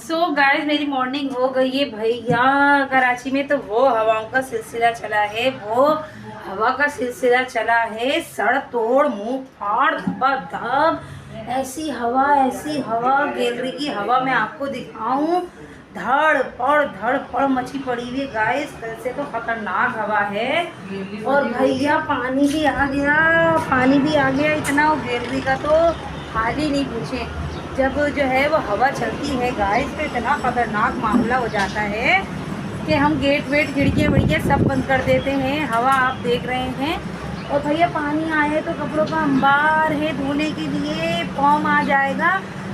So guys मेरी morning हो गई है भैया। कराची में तो वो हवाओं का सिलसिला चला है, वो हवा का सिलसिला चला है। सड़ तोड़ मुंह फाड़ धपाधप ऐसी हवा गैलरी की हवा मैं आपको दिखाऊं। धड़ पड़ मची पड़ी हुई गाइस, कल से तो खतरनाक हवा है। और भैया पानी भी आ गया, पानी भी आ गया इतना, वो गैलरी का तो हाल ही नहीं पूछे। जब जो है वो हवा चलती है गाइस तो इतना ख़तरनाक मामला हो जाता है कि हम गेट वेट खिड़कियाँ विड़कियाँ सब बंद कर देते हैं। हवा आप देख रहे हैं। और भैया पानी आए तो कपड़ों का अंबार है धोने के लिए, फॉर्म आ जाएगा।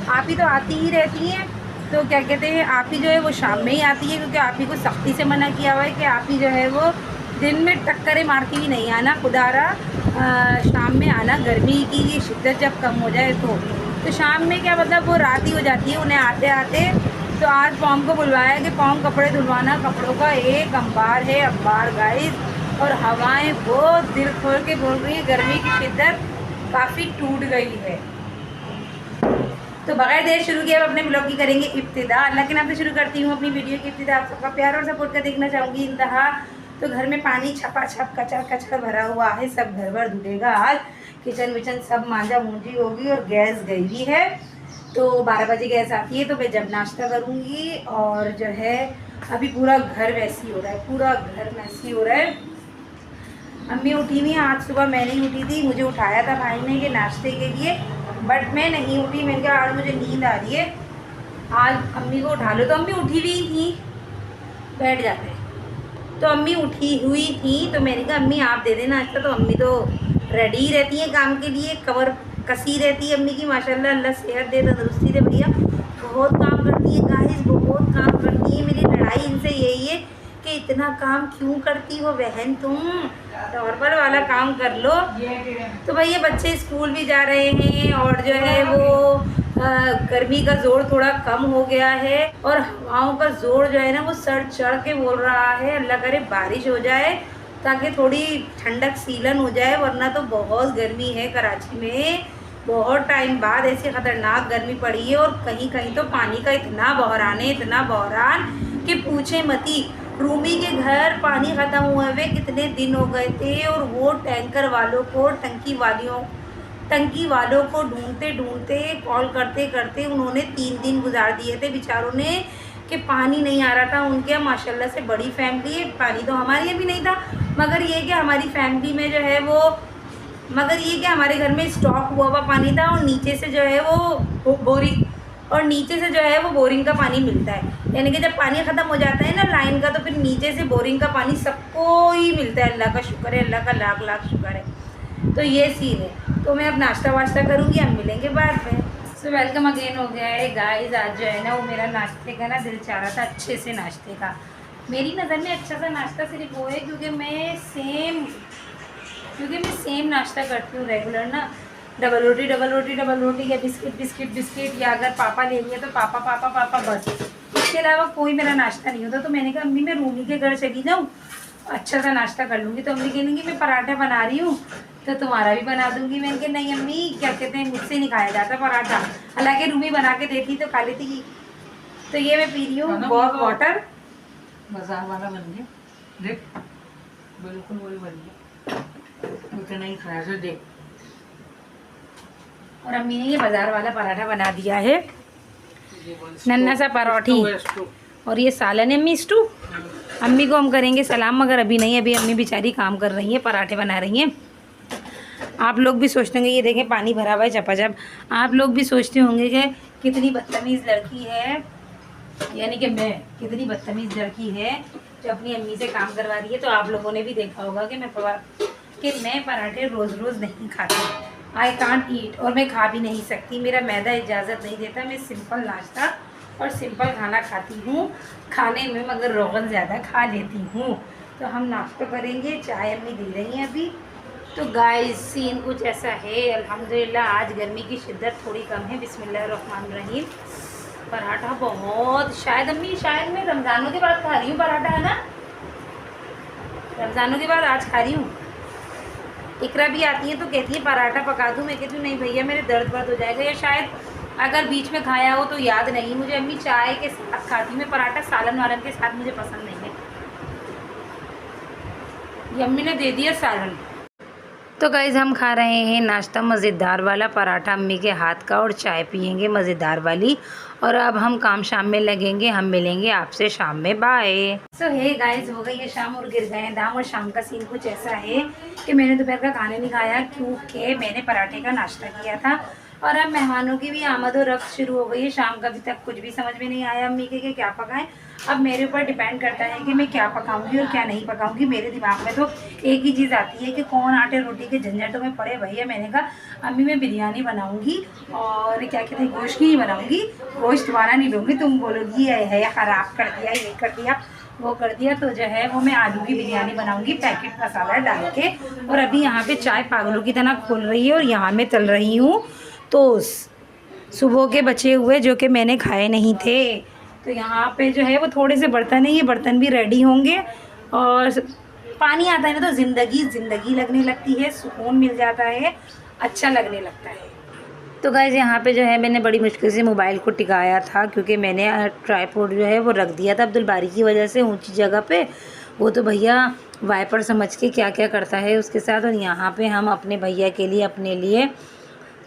आप ही तो आती ही रहती हैं, तो क्या कहते हैं, आप ही जो है वो शाम में ही आती है, क्योंकि आप ही को सख्ती से मना किया हुआ है कि आप ही जो है वो दिन में टक्करें मारती हुई नहीं आना, खुदारा शाम में आना। गर्मी की ये शिद्दत जब कम हो जाए तो शाम में क्या मतलब वो रात ही हो जाती है उन्हें आते आते। तो आज पॉम को बुलवाया कि पॉम कपड़े धुलवाना। कपड़ों का एक अंबार है, अंबार गाइस। और हवाएं बहुत दिल खोल के बोल रही है, गर्मी की शिद्दत काफ़ी टूट गई है। तो बगैर देर शुरू किए अब अपने ब्लॉग की करेंगे इब्तिदा। अल्लाह के नाम से शुरू करती हूँ अपनी वीडियो की इब्तिदा। आप सबका प्यार और सपोर्ट का देखना चाहूँगी इंतहा। तो घर में पानी छपा छप कचर कचर भरा हुआ है, सब घर भर धुलेगा आज। किचन विचन सब मांजा मूंजी होगी और गैस गई हुई है। तो 12 बजे गैस आती है तो मैं जब नाश्ता करूँगी। और जो है अभी पूरा घर वैसी हो रहा है, पूरा घर वैसी हो रहा है। अम्मी उठी हुई हैं, आज सुबह मैं नहीं उठी थी, मुझे उठाया था भाई ने कि नाश्ते के लिए, बट मैं नहीं उठी। मैंने कहा आज मुझे नींद आ रही है, आज अम्मी को उठा लो। तो अम्मी उठी हुई थी, बैठ जाते। तो अम्मी उठी हुई थी तो मैंने कहा अम्मी आप दे देना नाश्ता। तो अम्मी तो रेडी ही रहती है काम के लिए, कवर कसी रहती है अम्मी की, माशाल्लाह। अल्लाह सेहत दे, तंदुरुस्ती दे भैया। बहुत काम करती है गाइस, बहुत काम करती है। मेरी लड़ाई इनसे यही है कि इतना काम क्यों करती हो बहन तुम, नॉर्मल वाला काम कर लो। तो भैया बच्चे स्कूल भी जा रहे हैं और जो है वो गर्मी का जोर थोड़ा कम हो गया है। और हवाओं का जोर जो है ना वो सर चढ़ के बोल रहा है अल्लाह करे बारिश हो जाए ताकि थोड़ी ठंडक सीलन हो जाए, वरना तो बहुत गर्मी है कराची में। बहुत टाइम बाद ऐसी ख़तरनाक गर्मी पड़ी है। और कहीं कहीं तो पानी का इतना बहरान है, इतना बहरान कि पूछे मती। रूमी के घर पानी ख़त्म हुए हुए कितने दिन हो गए थे, और वो टैंकर वालों को, टंकी वालों को ढूंढते ढूंढते, कॉल करते करते उन्होंने 3 दिन गुजार दिए थे बेचारों ने कि पानी नहीं आ रहा था उनके यहाँ। माशाल्लाह से बड़ी फैमिली है, पानी तो हमारे यहाँ भी नहीं था, मगर ये कि हमारी फैमिली में जो है वो, मगर ये कि हमारे घर में स्टॉक हुआ हुआ पानी था। और नीचे से जो है वो बोरिंग, और नीचे से जो है वो बोरिंग का पानी मिलता है। यानी कि जब पानी ख़त्म हो जाता है ना लाइन का, तो फिर नीचे से बोरिंग का पानी सबको ही मिलता है। अल्लाह का शुक्र है, अल्लाह का लाख लाख शुक्र है। तो ये सीन है। तो मैं अब नाश्ता वाश्ता करूँगी, हम मिलेंगे बाद में। सो वेलकम अगेन हो गया है गाइस। आज जो है ना वो मेरा नाश्ते का ना दिल चाह रहा था, अच्छे से नाश्ते का। मेरी नज़र में अच्छा सा नाश्ता सिर्फ वो है क्योंकि मैं सेम नाश्ता करती हूँ रेगुलर ना। डबल रोटी या बिस्किट, या अगर पापा ले लिया तो पापा बस। इसके अलावा कोई मेरा नाश्ता नहीं होता। तो मैंने कहा अम्मी मैं रूमी के घर चली जाऊँ, अच्छा सा नाश्ता कर लूँगी। तो अम्मी कहेंगी मैं पराठा बना रही हूँ तो तुम्हारा भी बना दूँगी। मैंने कहा नहीं अम्मी, क्या कहते हैं, मुझसे नहीं खाया जाता पराठा। हालांकि रूमी बना के देती तो खा लेती की। तो ये मैं पी रही हूँ बहुत वाटर, बाजार वाला बन गया, देख बिल्कुल वही बन गया, उतना ही खाया से देख। और अम्मी ने ये बाजार वाला पराठा बना दिया है, नन्ना सा परोठी। और ये सालन है अम्मी स्टू। अम्मी को हम करेंगे सलाम, मगर अभी नहीं, अभी अम्मी बेचारी काम कर रही हैं, पराठे बना रही हैं। आप लोग भी सोचते होंगे, ये देखें पानी भरा हुआ है चपाचप। आप लोग भी सोचते होंगे कि कितनी बदतमीज़ लड़की है, यानी कि मैं कितनी बदतमीज़ लड़की है जो अपनी अम्मी से काम करवा रही है। तो आप लोगों ने भी देखा होगा कि मैं पराठे रोज़ रोज़ नहीं खाती। आई कांट ईट, और मैं खा भी नहीं सकती, मेरा मैदा इजाज़त नहीं देता। मैं सिंपल नाश्ता और सिंपल खाना खाती हूँ, खाने में मगर रोगन ज़्यादा खा लेती हूँ। तो हम नाश्ता करेंगे, चाय अम्मी दे रही हैं अभी। तो गाइस सीन कुछ ऐसा है, अल्हम्दुलिल्लाह आज गर्मी की शिद्दत थोड़ी कम है। बिस्मिल्लाहिर्रहमानिर्रहीम। पराठा बहुत, शायद अम्मी शायद मैं रमज़ानों के बाद खा रही हूँ पराठा, है ना, रमज़ानों के बाद आज खा रही हूँ। इकरा भी आती है तो कहती है पराठा पका दूँ, मैं कहती हूँ नहीं भैया मेरे दर्द हो जाएगा। या शायद अगर बीच में खाया हो तो याद नहीं मुझे। अम्मी चाय के साथ खाती, मैं पराठा सालन वालन के साथ मुझे पसंद नहीं है। ये अम्मी ने दे दिया सालन। तो गाइस हम खा रहे हैं नाश्ता मज़ेदार वाला पराठा अम्मी के हाथ का, और चाय पियेंगे मज़ेदार वाली। और अब हम काम शाम में लगेंगे। हम मिलेंगे आपसे शाम में, बाय। सो हे गाइस, हो गई है शाम और गिर गए हैं दाम। और शाम का सीन कुछ ऐसा है कि मैंने दोपहर का खाना नहीं खाया क्योंकि मैंने पराठे का नाश्ता किया था। और अब मेहमानों की भी आमद और रफ्त शुरू हो गई है। शाम का अभी तक कुछ भी समझ में नहीं आया अम्मी के क्या पकाएं। अब मेरे ऊपर डिपेंड करता है कि मैं क्या पकाऊंगी और क्या नहीं पकाऊंगी। मेरे दिमाग में तो एक ही चीज़ आती है कि कौन आटे रोटी के झंझटों में पड़े। भैया मैंने कहा अम्मी मैं बिरयानी बनाऊंगी, और क्या कहते हैं गोश्त की ही बनाऊंगी। गोश्त तुम्हारा नहीं लूँगी, तुम बोलोगी ये है ख़राब कर दिया, ये कर दिया, वो कर दिया। तो जो है वो मैं आलू की बिरयानी बनाऊंगी पैकेट मसाला डाल के। और अभी यहाँ पे चाय पागलों की तरह खुल रही है, और यहाँ मैं तल रही हूँ टोस्ट सुबह के बचे हुए जो कि मैंने खाए नहीं थे। तो यहाँ पे जो है वो थोड़े से बर्तन है, ये बर्तन भी रेडी होंगे। और पानी आता है ना तो ज़िंदगी लगने लगती है, सुकून मिल जाता है, अच्छा लगने लगता है। तो गाइज़ यहाँ पे जो है मैंने बड़ी मुश्किल से मोबाइल को टिकाया था, क्योंकि मैंने ट्राइपॉड जो है वो रख दिया था अब्दुल बारी की वजह से ऊंची जगह पे। वो तो भैया वाइपर समझ के क्या क्या करता है उसके साथ। और यहाँ पे हम अपने भैया के लिए अपने लिए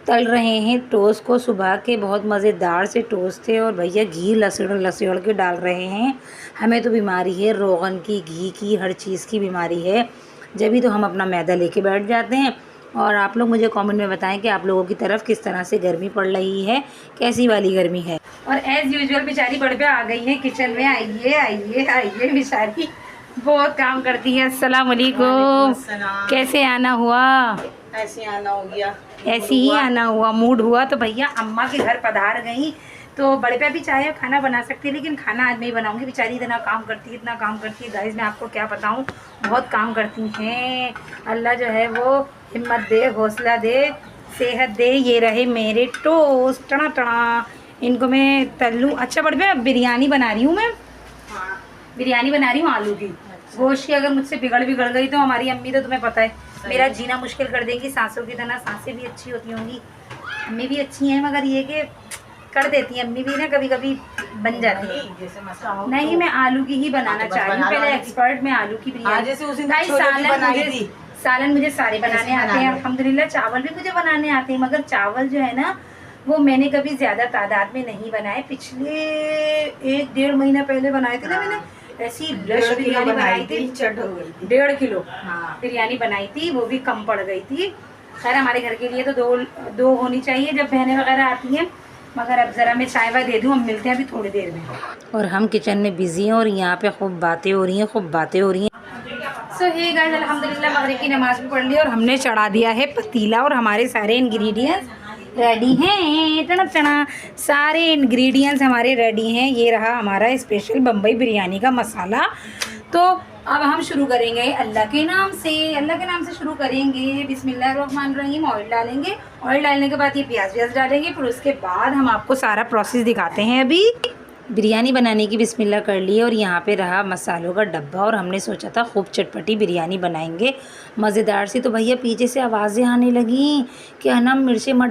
तल रहे हैं टोस्ट को। सुबह के बहुत मज़ेदार से टोस्ट थे, और भैया घी लसड़ के डाल रहे हैं। हमें तो बीमारी है रोगन की, घी की, हर चीज़ की बीमारी है। जब भी तो हम अपना मैदा लेके बैठ जाते हैं। और आप लोग मुझे कमेंट में बताएं कि आप लोगों की तरफ किस तरह से गर्मी पड़ रही है, कैसी वाली गर्मी है। और एज़ यूजुअल बेचारी बड़ पे आ गई है किचन में। आइए आइए आइए, बेचारी बहुत काम करती है। अस्सलाम वालेकुम। कैसे आना हुआ? ऐसे आना हो गया, ऐसे ही आना हुआ, मूड हुआ। तो भैया अम्मा के घर पधार गई। तो बड़े पे भी चाहे खाना बना सकती है, लेकिन खाना आज मैं ही बनाऊंगी। बेचारी इतना काम करती है, इतना काम करती है गाइस, मैं आपको क्या बताऊं, बहुत काम करती हैं। अल्लाह जो है वो हिम्मत दे, हौसला दे, सेहत दे। ये रहे मेरे टोस्ट टना टना, इनको मैं तल लूँ। अच्छा बड़े पे बिरयानी बना रही हूँ मैं। हाँ। बिरयानी बना रही हूँ आलू की। गोश्त की अगर मुझसे बिगड़ गई तो हमारी अम्मी तो तुम्हें पता है मेरा जीना मुश्किल कर देंगी। सासों की तरह सासें भी अच्छी होती होंगी, अम्मी भी अच्छी हैं, मगर ये कि कर देती हैं अम्मी भी ना, कभी कभी बन जाती है। जैसे मसला हो नहीं, मैं आलू की ही बनाना चाह रही हूँ। पहले एक्सपर्ट में आलू की बिरयानी। जैसे उस दिन छोले की बनाई थी। सालन मुझे सारे बनाने आते हैं अल्हम्दुलिल्लाह। चावल भी मुझे बनाने आते हैं, मगर चावल जो है ना वो मैंने कभी ज़्यादा तादाद में नहीं बनाए। पिछले 1-1.5 महीना पहले बनाए थे ना मैंने, ऐसी बिरयानी बनाई थी। 1.5 किलो बिरयानी बनाई थी, वो भी कम पड़ गई थी। खैर हमारे घर के लिए तो दो होनी चाहिए जब बहनें वगैरह आती हैं। मगर अब ज़रा मैं चाय वाय दे दूँ, हम मिलते हैं अभी थोड़ी देर में। और हम किचन में बिजी हैं, और यहाँ पे खूब बातें हो रही हैं। सो हे गाइस, अल्हम्दुलिल्लाह मगरिब की नमाज़ भी पढ़ ली और हमने चढ़ा दिया है पतीला, और हमारे सारे इंग्रेडिएंट्स रेडी हैं। टना टना सारे इंग्रेडिएंट्स हमारे रेडी हैं। ये रहा हमारा स्पेशल बम्बई बिरयानी का मसाला। तो अब हम शुरू करेंगे अल्लाह के नाम से शुरू करेंगे। बिस्मिल्लाहिर्रहमानिर्रहीम। ऑयल डालेंगे, ऑयल डालने के बाद ये प्याज डालेंगे, फिर उसके बाद हम आपको सारा प्रोसेस दिखाते हैं। अभी बिरयानी बनाने की बिस्मिल्लाह कर ली, और यहाँ पे रहा मसालों का डब्बा। और हमने सोचा था खूब चटपटी बिरयानी बनाएंगे मज़ेदार सी। तो भैया पीछे से आवाज़ें आने लगी कि है मिर्चें मत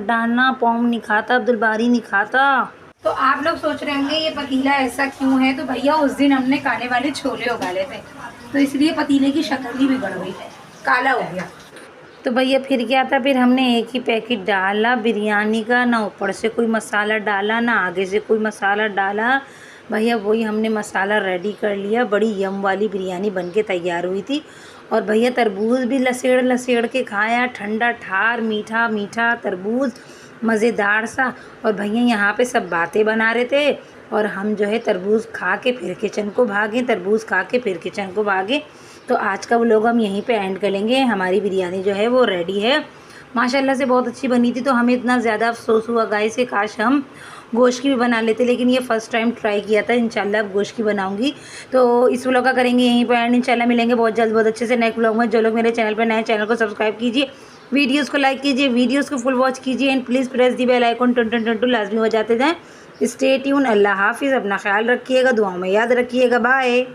डालना, पौम नहीं खाता, अब्दुल बारी नहीं खाता। तो आप लोग सोच रहे होंगे ये पतीला ऐसा क्यों है। तो भैया उस दिन हमने काले वाले छोले उगाले थे, तो इसलिए पतीले की शक्ल ही बिगड़ गई, काला हो गया। तो भैया फिर क्या था, फिर हमने एक ही पैकेट डाला बिरयानी का, ना ऊपर से कोई मसाला डाला, ना आगे से कोई मसाला डाला। भैया वही हमने मसाला रेडी कर लिया। बड़ी यम वाली बिरयानी बन के तैयार हुई थी। और भैया तरबूज भी लसेड़ के खाया, ठंडा ठार मीठा तरबूज मज़ेदार सा। और भैया यहाँ पे सब बातें बना रहे थे, और हम जो है तरबूज खा के फिर किचन को भागे। तो आज का व्लॉग हम यहीं पे एंड करेंगे। हमारी बिरयानी जो है वो रेडी है, माशाल्लाह से बहुत अच्छी बनी थी। तो हमें इतना ज़्यादा अफसोस हुआ गाइस कि काश हम गोश्त की भी बना लेते, लेकिन ये फ़र्स्ट टाइम ट्राई किया था। इंशाल्लाह अब गोश्त की बनाऊंगी। तो इस व्लॉग का करेंगे यहीं पर एंड। इंशाल्लाह मिलेंगे बहुत जल्द बहुत अच्छे से नेक्स्ट व्लॉग में। जो लोग मेरे चैनल पर नए, चैनल को सब्सक्राइब कीजिए, वीडियोज़ को लाइक कीजिए, वीडियोज़ को फुल वॉच कीजिए, and please press the bell icon टन लाजमी बजाते जाएँ। Stay tune. अल्लाह हाफिज़। अपना ख्याल रखिएगा, दुआओं में याद रखिएगा। बाय।